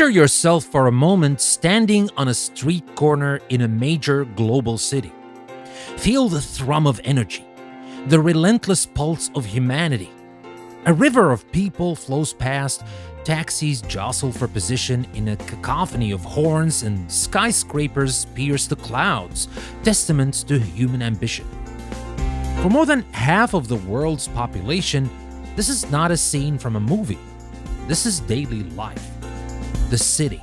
Picture yourself for a moment standing on a street corner in a major global city. Feel the thrum of energy, the relentless pulse of humanity. A river of people flows past, taxis jostle for position in a cacophony of horns, and skyscrapers pierce the clouds, testaments to human ambition. For more than half of the world's population, this is not a scene from a movie. This is daily life. The city.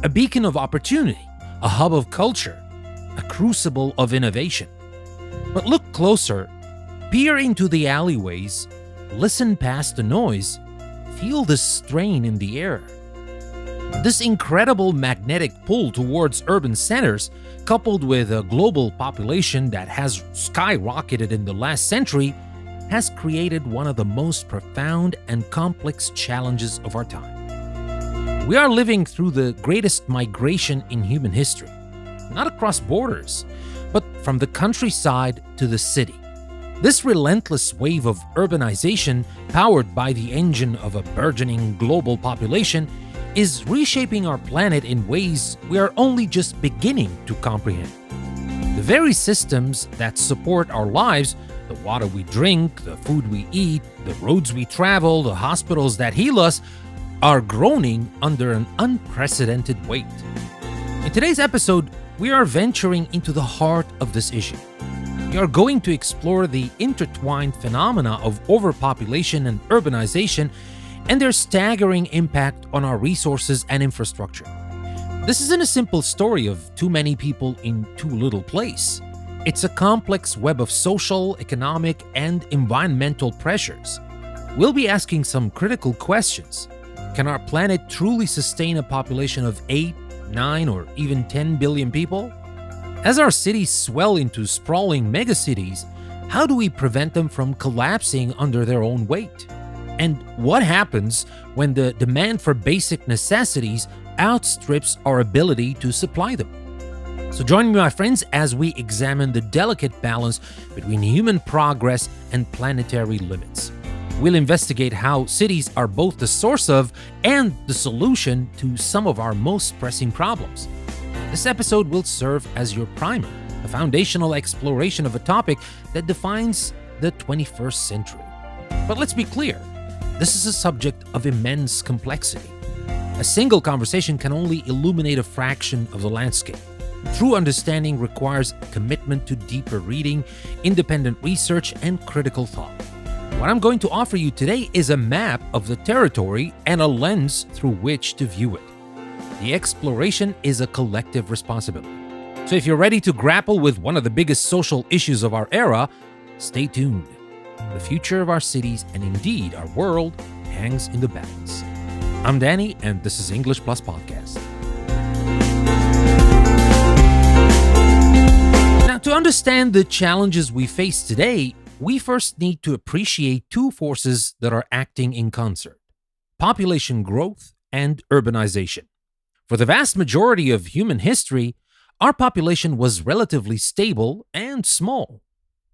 A beacon of opportunity, a hub of culture, a crucible of innovation. But look closer, peer into the alleyways, listen past the noise, feel the strain in the air. This incredible magnetic pull towards urban centers, coupled with a global population that has skyrocketed in the last century, has created one of the most profound and complex challenges of our time. We are living through the greatest migration in human history, not across borders, but from the countryside to the city. This relentless wave of urbanization, powered by the engine of a burgeoning global population, is reshaping our planet in ways we are only just beginning to comprehend. The very systems that support our lives, the water we drink, the food we eat, the roads we travel, the hospitals that heal us, are groaning under an unprecedented weight. In today's episode, we are venturing into the heart of this issue. We are going to explore the intertwined phenomena of overpopulation and urbanization and their staggering impact on our resources and infrastructure. This isn't a simple story of too many people in too little place. It's a complex web of social, economic, and environmental pressures. We'll be asking some critical questions. Can our planet truly sustain a population of 8, 9, or even 10 billion people? As our cities swell into sprawling megacities, how do we prevent them from collapsing under their own weight? And what happens when the demand for basic necessities outstrips our ability to supply them? So join me, my friends, as we examine the delicate balance between human progress and planetary limits. We'll investigate how cities are both the source of and the solution to some of our most pressing problems. This episode will serve as your primer, a foundational exploration of a topic that defines the 21st century. But let's be clear, this is a subject of immense complexity. A single conversation can only illuminate a fraction of the landscape. True understanding requires commitment to deeper reading, independent research, and critical thought. What I'm going to offer you today is a map of the territory and a lens through which to view it. The exploration is a collective responsibility. So if you're ready to grapple with one of the biggest social issues of our era, stay tuned. The future of our cities and indeed our world hangs in the balance. I'm Danny, and this is English Plus Podcast. Now, to understand the challenges we face today, we first need to appreciate two forces that are acting in concert: population growth and urbanization. For the vast majority of human history, our population was relatively stable and small.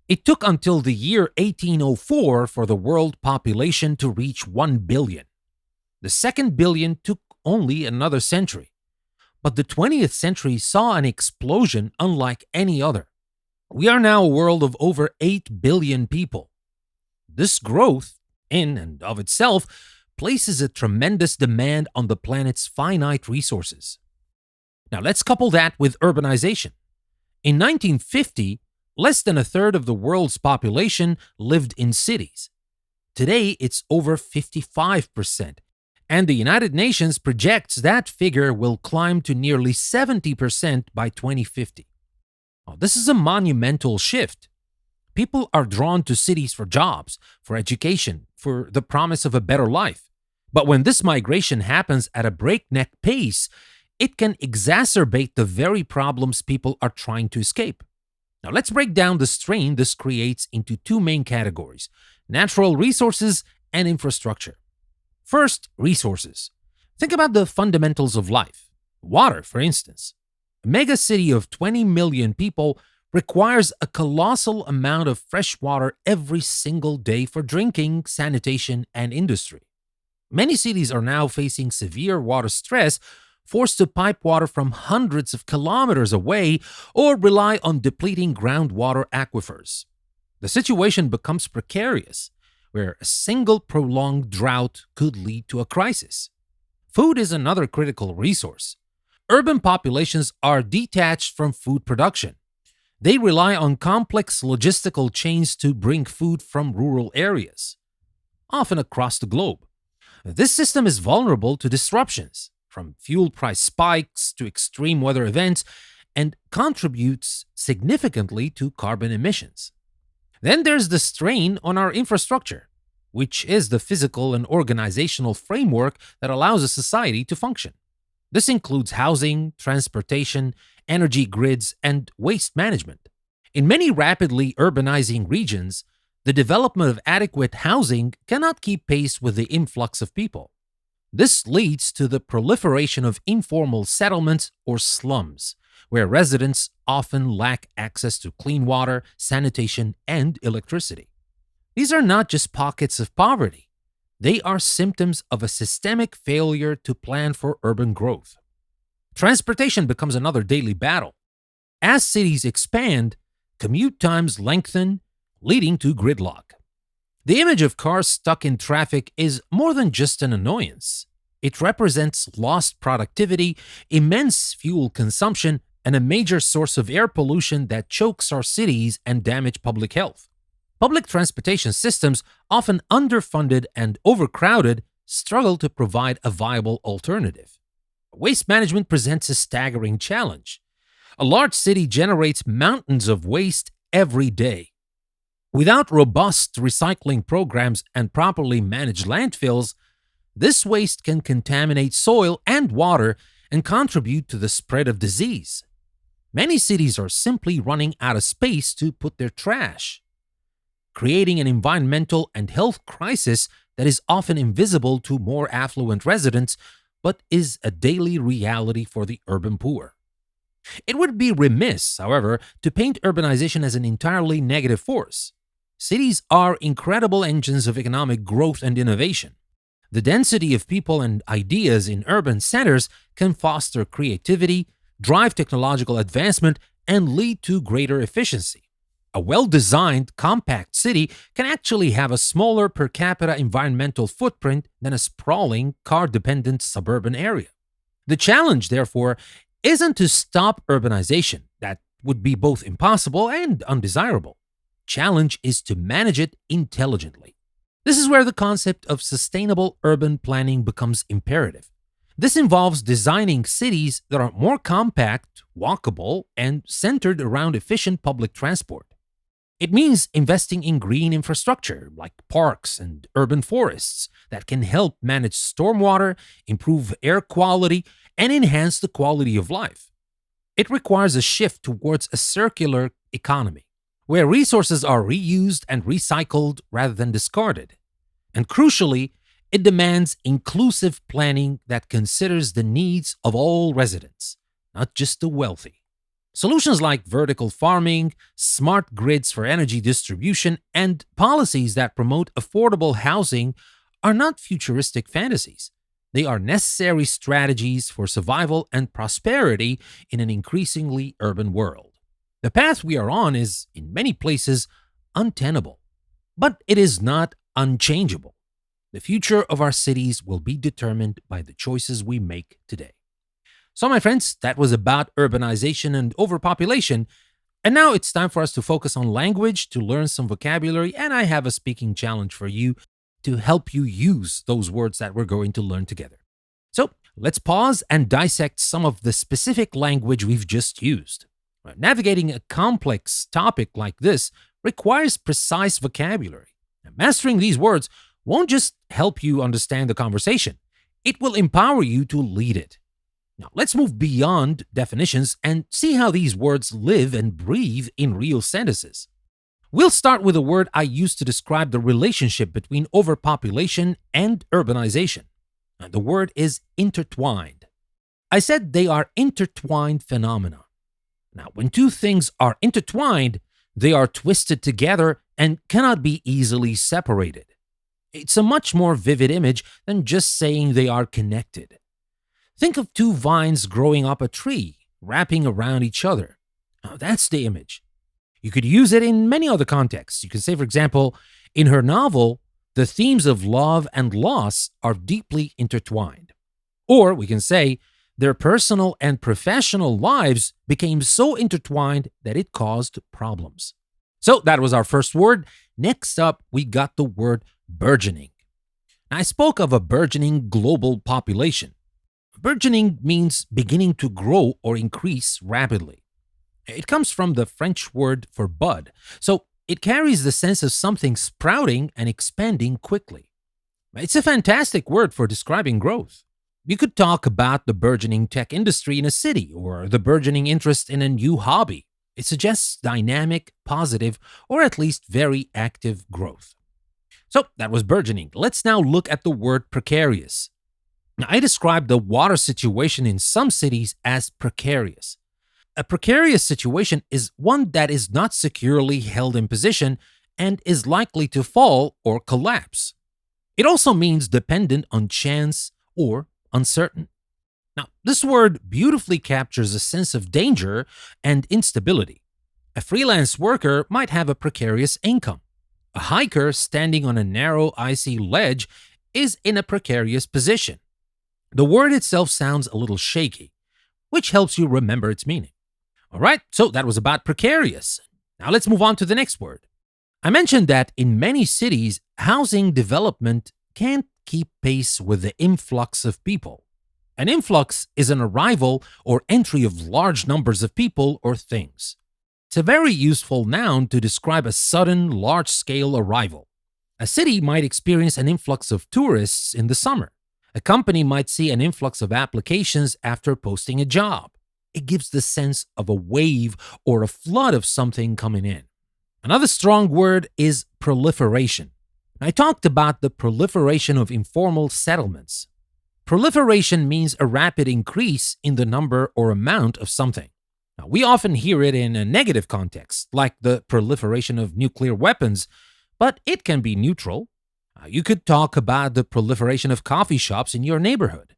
It took until the year 1804 for the world population to reach 1 billion. The second billion took only another century. But the 20th century saw an explosion unlike any other. We are now a world of over 8 billion people. This growth, in and of itself, places a tremendous demand on the planet's finite resources. Now let's couple that with urbanization. In 1950, less than a third of the world's population lived in cities. Today, it's over 55%, and the United Nations projects that figure will climb to nearly 70% by 2050. Now, this is a monumental shift. People are drawn to cities for jobs, for education, for the promise of a better life. But when this migration happens at a breakneck pace, it can exacerbate the very problems people are trying to escape. Now, let's break down the strain this creates into two main categories: natural resources and infrastructure. First, resources. Think about the fundamentals of life. Water, for instance. A megacity of 20 million people requires a colossal amount of fresh water every single day for drinking, sanitation, and industry. Many cities are now facing severe water stress, forced to pipe water from hundreds of kilometers away or rely on depleting groundwater aquifers. The situation becomes precarious, where a single prolonged drought could lead to a crisis. Food is another critical resource. Urban populations are detached from food production. They rely on complex logistical chains to bring food from rural areas, often across the globe. This system is vulnerable to disruptions, from fuel price spikes to extreme weather events, and contributes significantly to carbon emissions. Then there's the strain on our infrastructure, which is the physical and organizational framework that allows a society to function. This includes housing, transportation, energy grids, and waste management. In many rapidly urbanizing regions, the development of adequate housing cannot keep pace with the influx of people. This leads to the proliferation of informal settlements or slums, where residents often lack access to clean water, sanitation, and electricity. These are not just pockets of poverty, they are symptoms of a systemic failure to plan for urban growth. Transportation becomes another daily battle. As cities expand, commute times lengthen, leading to gridlock. The image of cars stuck in traffic is more than just an annoyance. It represents lost productivity, immense fuel consumption, and a major source of air pollution that chokes our cities and damage public health. Public transportation systems, often underfunded and overcrowded, struggle to provide a viable alternative. Waste management presents a staggering challenge. A large city generates mountains of waste every day. Without robust recycling programs and properly managed landfills, this waste can contaminate soil and water and contribute to the spread of disease. Many cities are simply running out of space to put their trash, creating an environmental and health crisis that is often invisible to more affluent residents but is a daily reality for the urban poor. It would be remiss, however, to paint urbanization as an entirely negative force. Cities are incredible engines of economic growth and innovation. The density of people and ideas in urban centers can foster creativity, drive technological advancement, and lead to greater efficiency. A well-designed, compact city can actually have a smaller per capita environmental footprint than a sprawling, car-dependent suburban area. The challenge, therefore, isn't to stop urbanization. That would be both impossible and undesirable. Challenge is to manage it intelligently. This is where the concept of sustainable urban planning becomes imperative. This involves designing cities that are more compact, walkable, and centered around efficient public transport. It means investing in green infrastructure like parks and urban forests that can help manage stormwater, improve air quality, and enhance the quality of life. It requires a shift towards a circular economy, where resources are reused and recycled rather than discarded. And crucially, it demands inclusive planning that considers the needs of all residents, not just the wealthy. Solutions like vertical farming, smart grids for energy distribution, and policies that promote affordable housing are not futuristic fantasies. They are necessary strategies for survival and prosperity in an increasingly urban world. The path we are on is, in many places, untenable, but it is not unchangeable. The future of our cities will be determined by the choices we make today. So, my friends, that was about urbanization and overpopulation. And now it's time for us to focus on language, to learn some vocabulary, and I have a speaking challenge for you to help you use those words that we're going to learn together. So, let's pause and dissect some of the specific language we've just used. Navigating a complex topic like this requires precise vocabulary. Mastering these words won't just help you understand the conversation, it will empower you to lead it. Now, let's move beyond definitions and see how these words live and breathe in real sentences. We'll start with a word I use to describe the relationship between overpopulation and urbanization. And the word is intertwined. I said they are intertwined phenomena. Now, when two things are intertwined, they are twisted together and cannot be easily separated. It's a much more vivid image than just saying they are connected. Think of two vines growing up a tree, wrapping around each other. Now, that's the image. You could use it in many other contexts. You can say, for example, in her novel, the themes of love and loss are deeply intertwined. Or we can say, their personal and professional lives became so intertwined that it caused problems. So that was our first word. Next up, we got the word burgeoning. I spoke of a burgeoning global population. Burgeoning means beginning to grow or increase rapidly. It comes from the French word for bud, so it carries the sense of something sprouting and expanding quickly. It's a fantastic word for describing growth. You could talk about the burgeoning tech industry in a city or the burgeoning interest in a new hobby. It suggests dynamic, positive, or at least very active growth. So that was burgeoning. Let's now look at the word precarious. Now, I described the water situation in some cities as precarious. A precarious situation is one that is not securely held in position and is likely to fall or collapse. It also means dependent on chance or uncertain. Now, this word beautifully captures a sense of danger and instability. A freelance worker might have a precarious income. A hiker standing on a narrow, icy ledge is in a precarious position. The word itself sounds a little shaky, which helps you remember its meaning. All right, so that was about precarious. Now let's move on to the next word. I mentioned that in many cities, housing development can't keep pace with the influx of people. An influx is an arrival or entry of large numbers of people or things. It's a very useful noun to describe a sudden, large-scale arrival. A city might experience an influx of tourists in the summer. A company might see an influx of applications after posting a job. It gives the sense of a wave or a flood of something coming in. Another strong word is proliferation. I talked about the proliferation of informal settlements. Proliferation means a rapid increase in the number or amount of something. Now, we often hear it in a negative context, like the proliferation of nuclear weapons, but it can be neutral. You could talk about the proliferation of coffee shops in your neighborhood.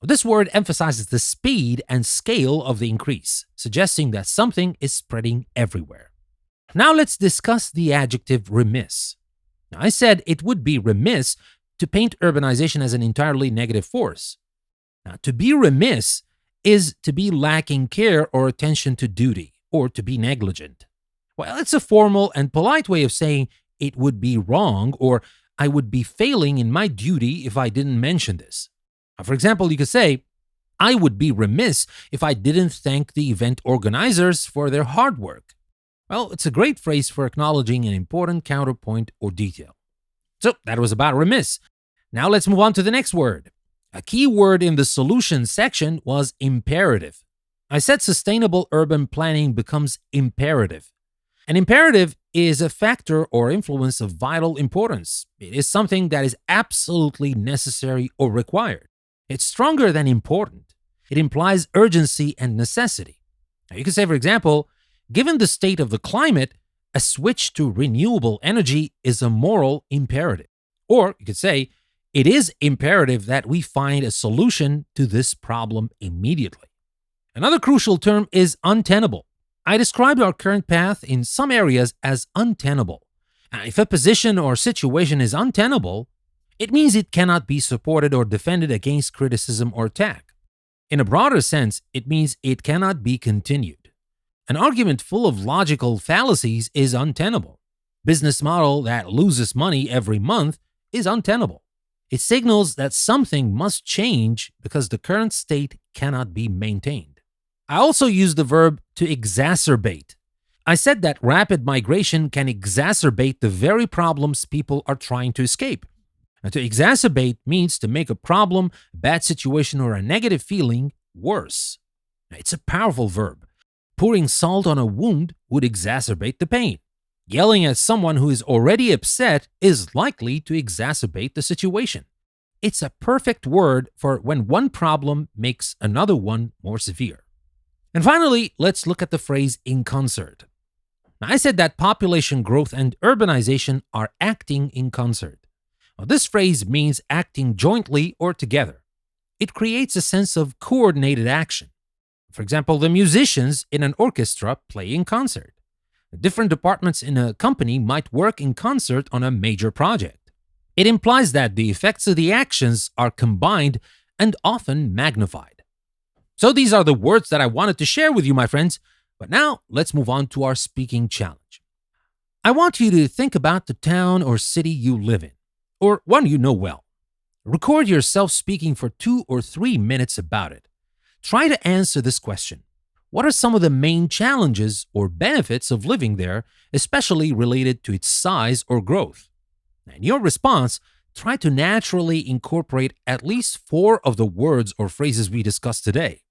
This word emphasizes the speed and scale of the increase, suggesting that something is spreading everywhere. Now let's discuss the adjective remiss. Now, I said it would be remiss to paint urbanization as an entirely negative force. Now, to be remiss is to be lacking care or attention to duty, or to be negligent. Well, it's a formal and polite way of saying it would be wrong, or I would be failing in my duty if I didn't mention this. For example, you could say, I would be remiss if I didn't thank the event organizers for their hard work. Well, it's a great phrase for acknowledging an important counterpoint or detail. So that was about remiss. Now let's move on to the next word. A key word in the solutions section was imperative. I said sustainable urban planning becomes imperative. An imperative is a factor or influence of vital importance. It is something that is absolutely necessary or required. It's stronger than important. It implies urgency and necessity. Now, you can say, for example, given the state of the climate, a switch to renewable energy is a moral imperative. Or you could say, it is imperative that we find a solution to this problem immediately. Another crucial term is untenable. I described our current path in some areas as untenable. Now, if a position or situation is untenable, it means it cannot be supported or defended against criticism or attack. In a broader sense, it means it cannot be continued. An argument full of logical fallacies is untenable. Business model that loses money every month is untenable. It signals that something must change because the current state cannot be maintained. I also used the verb to exacerbate. I said that rapid migration can exacerbate the very problems people are trying to escape. Now, to exacerbate means to make a problem, a bad situation, or a negative feeling worse. Now, it's a powerful verb. Pouring salt on a wound would exacerbate the pain. Yelling at someone who is already upset is likely to exacerbate the situation. It's a perfect word for when one problem makes another one more severe. And finally, let's look at the phrase in concert. Now, I said that population growth and urbanization are acting in concert. Now, this phrase means acting jointly or together. It creates a sense of coordinated action. For example, the musicians in an orchestra play in concert. Different departments in a company might work in concert on a major project. It implies that the effects of the actions are combined and often magnified. So these are the words that I wanted to share with you, my friends. But now let's move on to our speaking challenge. I want you to think about the town or city you live in, or one you know well. Record yourself speaking for 2 or 3 minutes about it. Try to answer this question. What are some of the main challenges or benefits of living there, especially related to its size or growth? In your response, try to naturally incorporate at least 4 of the words or phrases we discussed today.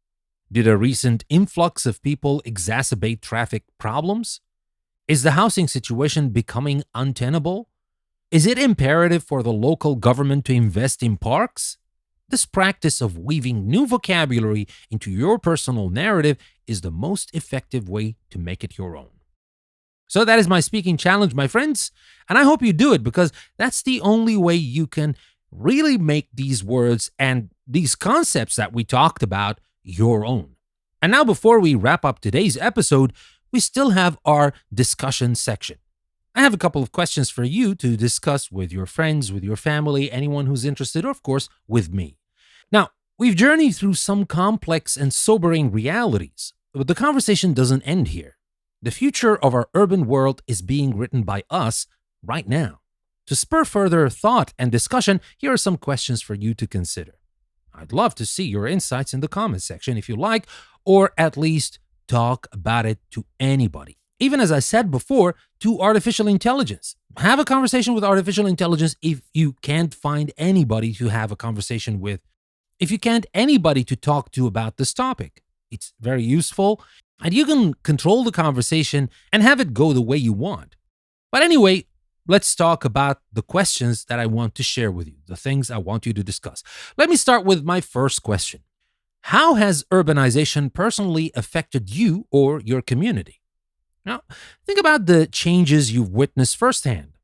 Did a recent influx of people exacerbate traffic problems? Is the housing situation becoming untenable? Is it imperative for the local government to invest in parks? This practice of weaving new vocabulary into your personal narrative is the most effective way to make it your own. So that is my speaking challenge, my friends, and I hope you do it because that's the only way you can really make these words and these concepts that we talked about your own. And now, before we wrap up today's episode, we still have our discussion section. I have a couple of questions for you to discuss with your friends, with your family, anyone who's interested, or of course, with me. Now, we've journeyed through some complex and sobering realities, but the conversation doesn't end here. The future of our urban world is being written by us right now. To spur further thought and discussion, here are some questions for you to consider. I'd love to see your insights in the comments section if you like, or at least talk about it to anybody. Even as I said before, to artificial intelligence. Have a conversation with artificial intelligence if you can't find anybody to have a conversation with. If you can't anybody to talk to about this topic. It's very useful, and you can control the conversation and have it go the way you want. But anyway, let's talk about the questions that I want to share with you, the things I want you to discuss. Let me start with my first question. How has urbanization personally affected you or your community? Now, think about the changes you've witnessed firsthand.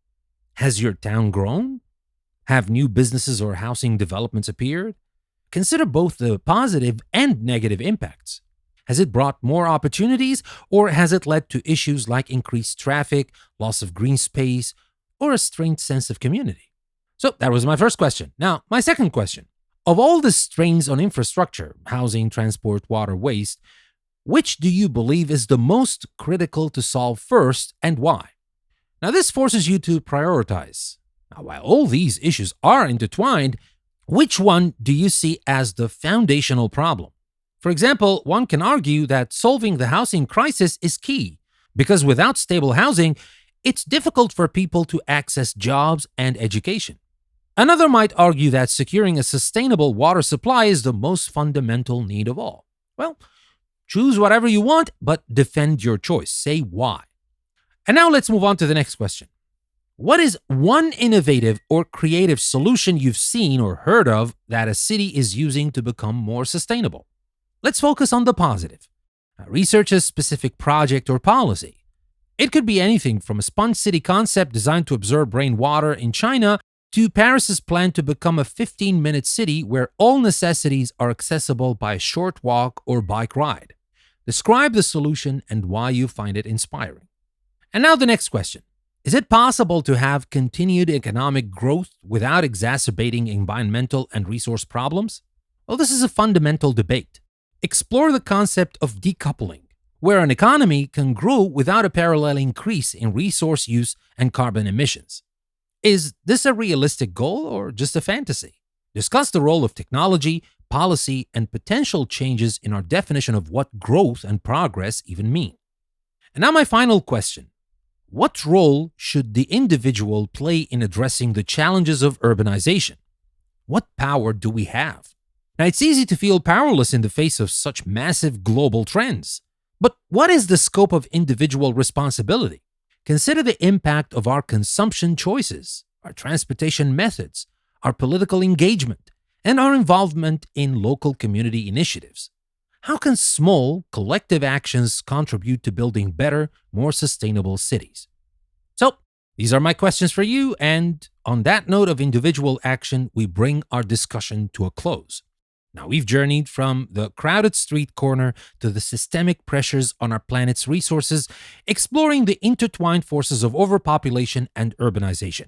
Has your town grown? Have new businesses or housing developments appeared? Consider both the positive and negative impacts. Has it brought more opportunities, or has it led to issues like increased traffic, loss of green space, or a strained sense of community? So that was my first question. Now, my second question. Of all the strains on infrastructure, housing, transport, water, waste, which do you believe is the most critical to solve first and why? Now, this forces you to prioritize. Now, while all these issues are intertwined, which one do you see as the foundational problem? For example, one can argue that solving the housing crisis is key, because without stable housing, it's difficult for people to access jobs and education. Another might argue that securing a sustainable water supply is the most fundamental need of all. Well, choose whatever you want, but defend your choice. Say why. And now let's move on to the next question. What is one innovative or creative solution you've seen or heard of that a city is using to become more sustainable? Let's focus on the positive. Research a specific project or policy. It could be anything from a sponge city concept designed to absorb rainwater in China to Paris's plan to become a 15-minute city where all necessities are accessible by a short walk or bike ride. Describe the solution and why you find it inspiring. And now the next question. Is it possible to have continued economic growth without exacerbating environmental and resource problems? Well, this is a fundamental debate. Explore the concept of decoupling, where an economy can grow without a parallel increase in resource use and carbon emissions. Is this a realistic goal or just a fantasy? Discuss the role of technology, policy, and potential changes in our definition of what growth and progress even mean. And now my final question. What role should the individual play in addressing the challenges of urbanization? What power do we have? Now, it's easy to feel powerless in the face of such massive global trends. But what is the scope of individual responsibility? Consider the impact of our consumption choices, our transportation methods, our political engagement, and our involvement in local community initiatives. How can small, collective actions contribute to building better, more sustainable cities? So, These are my questions for you, and on that note of individual action, we bring our discussion to a close. Now, we've journeyed from the crowded street corner to the systemic pressures on our planet's resources, exploring the intertwined forces of overpopulation and urbanization.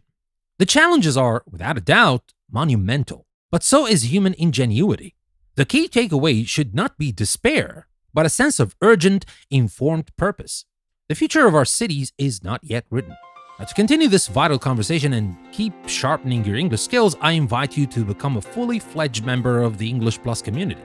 The challenges are, without a doubt, monumental, but so is human ingenuity. The key takeaway should not be despair, but a sense of urgent, informed purpose. The future of our cities is not yet written. Now, to continue this vital conversation and keep sharpening your English skills, I invite you to become a fully fledged member of the English Plus community.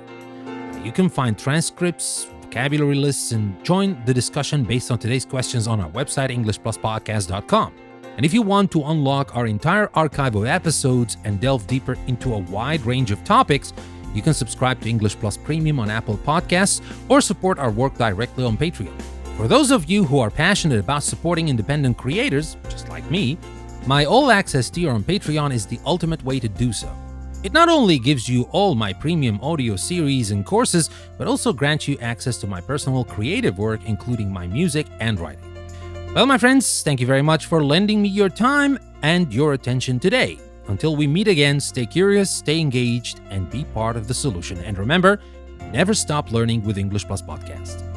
You can find transcripts, vocabulary lists, and join the discussion based on today's questions on our website, EnglishPlusPodcast.com. And if you want to unlock our entire archive of episodes and delve deeper into a wide range of topics, you can subscribe to English Plus Premium on Apple Podcasts or support our work directly on Patreon. For those of you who are passionate about supporting independent creators, just like me, my all-access tier on Patreon is the ultimate way to do so. It not only gives you all my premium audio series and courses, but also grants you access to my personal creative work, including my music and writing. Well, my friends, thank you very much for lending me your time and your attention today. Until we meet again, stay curious, stay engaged, and be part of the solution. And remember, never stop learning with English Plus Podcast.